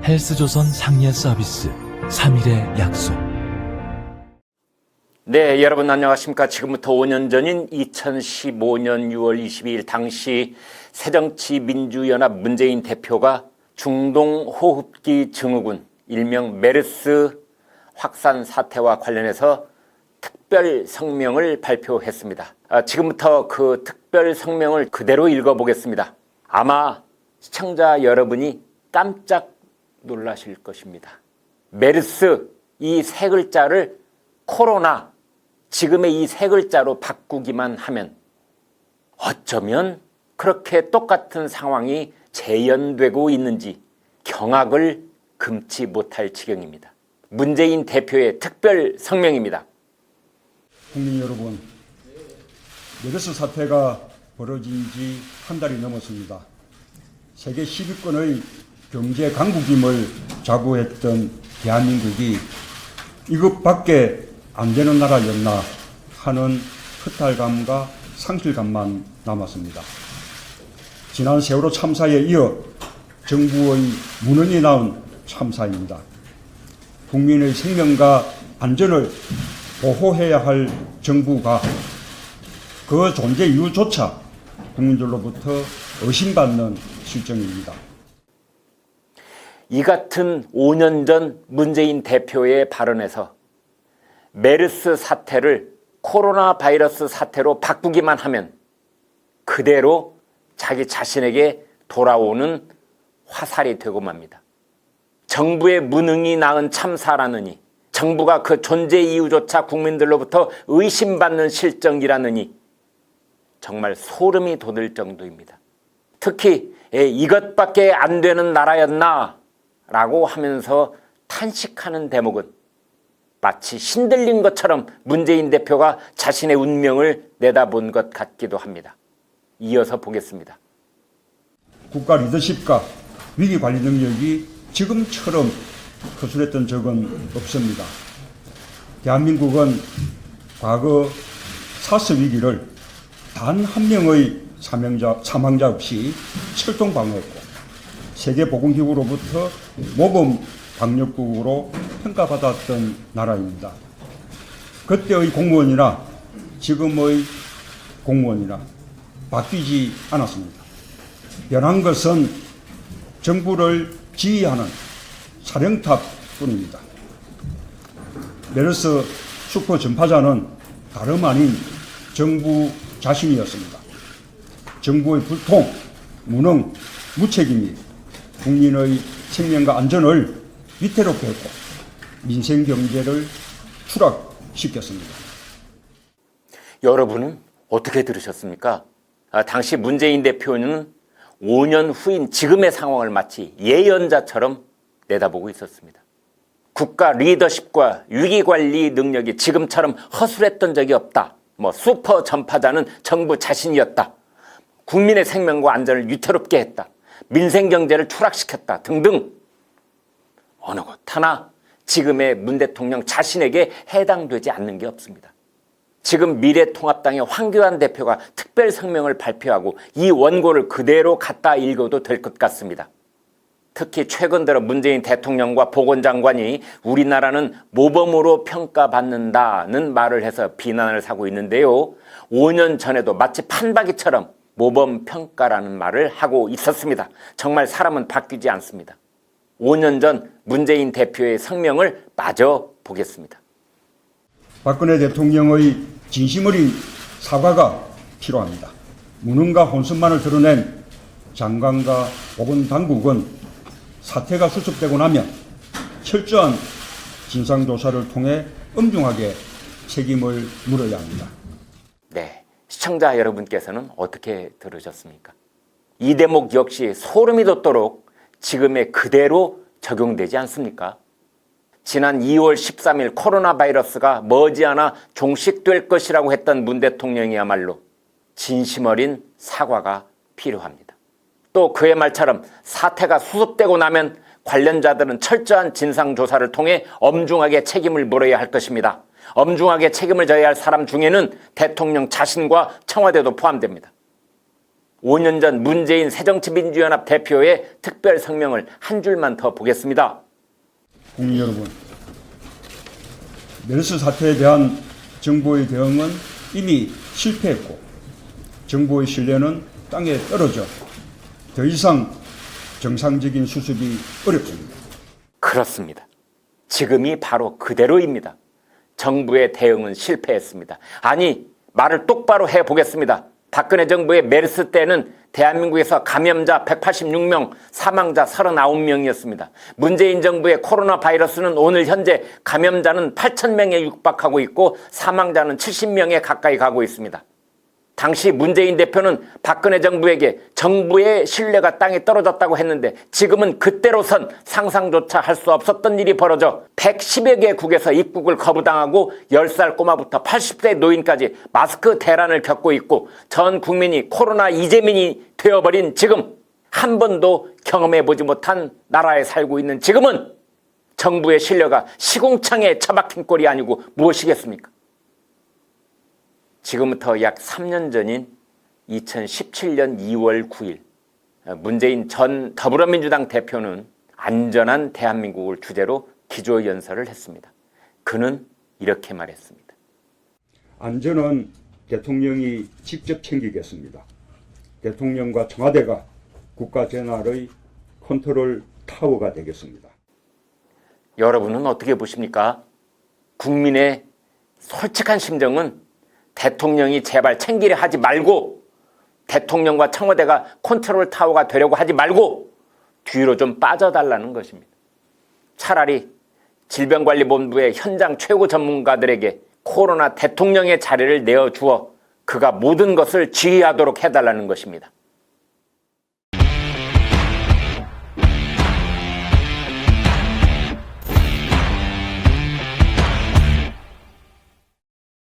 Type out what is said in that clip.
헬스조선 상례 서비스 3일의 약속. 네, 여러분 안녕하십니까. 지금부터 5년 전인 2015년 6월 22일 당시 새정치민주연합 문재인 대표가 중동호흡기 증후군 일명 메르스 확산 사태와 관련해서 특별 성명을 발표했습니다. 지금부터 그 특별 성명을 그대로 읽어보겠습니다. 아마 시청자 여러분이 깜짝 놀라실 것입니다. 메르스 이 세 글자를 코로나 지금의 이 세 글자로 바꾸기만 하면 어쩌면 그렇게 똑같은 상황이 재현되고 있는지 경악을 금치 못할 지경입니다. 문재인 대표의 특별 성명입니다. 국민 여러분, 메르스 사태가 벌어진 지 한 달이 넘었습니다. 세계 10위권의 경제 강국임을 자부했던 대한민국이 이것밖에 안 되는 나라였나 하는 허탈감과 상실감만 남았습니다. 지난 세월호 참사에 이어 정부의 무능이 낳은 참사입니다. 국민의 생명과 안전을 보호해야 할 정부가 그 존재 이유조차 국민들로부터 의심받는 실정입니다. 이 같은 5년 전 문재인 대표의 발언에서 메르스 사태를 코로나 바이러스 사태로 바꾸기만 하면 그대로 자기 자신에게 돌아오는 화살이 되고 맙니다. 정부의 무능이 낳은 참사라느니, 정부가 그 존재 이유조차 국민들로부터 의심받는 실정이라느니 정말 소름이 돋을 정도입니다. 특히 이것밖에 안 되는 나라였나 라고 하면서 탄식하는 대목은 마치 신들린 것처럼 문재인 대표가 자신의 운명을 내다본 것 같기도 합니다. 이어서 보겠습니다. 국가 리더십과 위기관리 능력이 지금처럼 허술했던 적은 없습니다. 대한민국은 과거 사스 위기를 단 한 명의 사망자 없이 철통방어했고 세계보건기구로부터 모범 방역국으로 평가받았던 나라입니다. 그때의 공무원이나 지금의 공무원이나 바뀌지 않았습니다. 변한 것은 정부를 지휘하는 사령탑뿐입니다. 메르스 슈퍼 전파자는 다름 아닌 정부 자신이었습니다. 정부의 불통, 무능, 무책임이 국민의 생명과 안전을 위태롭게 했고 민생 경제를 추락시켰습니다. 여러분은 어떻게 들으셨습니까? 당시 문재인 대표는 5년 후인 지금의 상황을 마치 예언자처럼 내다보고 있었습니다. 국가 리더십과 위기관리 능력이 지금처럼 허술했던 적이 없다. 슈퍼 전파자는 정부 자신이었다. 국민의 생명과 안전을 위태롭게 했다. 민생경제를 추락시켰다 등등 어느 것 하나 지금의 문 대통령 자신에게 해당되지 않는 게 없습니다. 지금 미래통합당의 황교안 대표가 특별 성명을 발표하고 이 원고를 그대로 갖다 읽어도 될 것 같습니다. 특히 최근 들어 문재인 대통령과 보건장관이 우리나라는 모범으로 평가받는다는 말을 해서 비난을 사고 있는데요. 5년 전에도 마치 판박이처럼 모범 평가라는 말을 하고 있었습니다. 정말 사람은 바뀌지 않습니다. 5년 전 문재인 대표의 성명을 마저 보겠습니다. 박근혜 대통령의 진심 어린 사과가 필요합니다. 무능과 혼선만을 드러낸 장관과 보건당국은 사태가 수습되고 나면 철저한 진상조사를 통해 엄중하게 책임을 물어야 합니다. 네, 시청자 여러분께서는 어떻게 들으셨습니까? 이 대목 역시 소름이 돋도록 지금의 그대로 적용되지 않습니까? 지난 2월 13일 코로나 바이러스가 머지않아 종식될 것이라고 했던 문 대통령이야말로 진심 어린 사과가 필요합니다. 또 그의 말처럼 사태가 수습되고 나면 관련자들은 철저한 진상조사를 통해 엄중하게 책임을 물어야 할 것입니다. 엄중하게 책임을 져야 할 사람 중에는 대통령 자신과 청와대도 포함됩니다. 5년 전 문재인 새정치민주연합 대표의 특별 성명을 한 줄만 더 보겠습니다. 국민 여러분, 메르스 사태에 대한 정부의 대응은 이미 실패했고 정부의 신뢰는 땅에 떨어져 더 이상 정상적인 수습이 어렵습니다. 그렇습니다. 지금이 바로 그대로입니다. 정부의 대응은 실패했습니다. 아니, 말을 똑바로 해보겠습니다. 박근혜 정부의 메르스 때는 대한민국에서 감염자 186명, 사망자 39명이었습니다. 문재인 정부의 코로나 바이러스는 오늘 현재 감염자는 8,000명에 육박하고 있고 사망자는 70명에 가까이 가고 있습니다. 당시 문재인 대표는 박근혜 정부에게 정부의 신뢰가 땅에 떨어졌다고 했는데 지금은 그때로선 상상조차 할 수 없었던 일이 벌어져 110여 개국에서 입국을 거부당하고 10살 꼬마부터 80세 노인까지 마스크 대란을 겪고 있고 전 국민이 코로나 이재민이 되어버린 지금, 한 번도 경험해보지 못한 나라에 살고 있는 지금은 정부의 신뢰가 시궁창에 처박힌 꼴이 아니고 무엇이겠습니까? 지금부터 약 3년 전인 2017년 2월 9일 문재인 전 더불어민주당 대표는 안전한 대한민국을 주제로 기조연설을 했습니다. 그는 이렇게 말했습니다. 안전은 대통령이 직접 챙기겠습니다. 대통령과 청와대가 국가 전환의 컨트롤 타워가 되겠습니다. 여러분은 어떻게 보십니까? 국민의 솔직한 심정은 대통령이 제발 챙기려 하지 말고 대통령과 청와대가 컨트롤 타워가 되려고 하지 말고 뒤로 좀 빠져달라는 것입니다. 차라리 질병관리본부의 현장 최고 전문가들에게 코로나 대통령의 자리를 내어주어 그가 모든 것을 지휘하도록 해달라는 것입니다.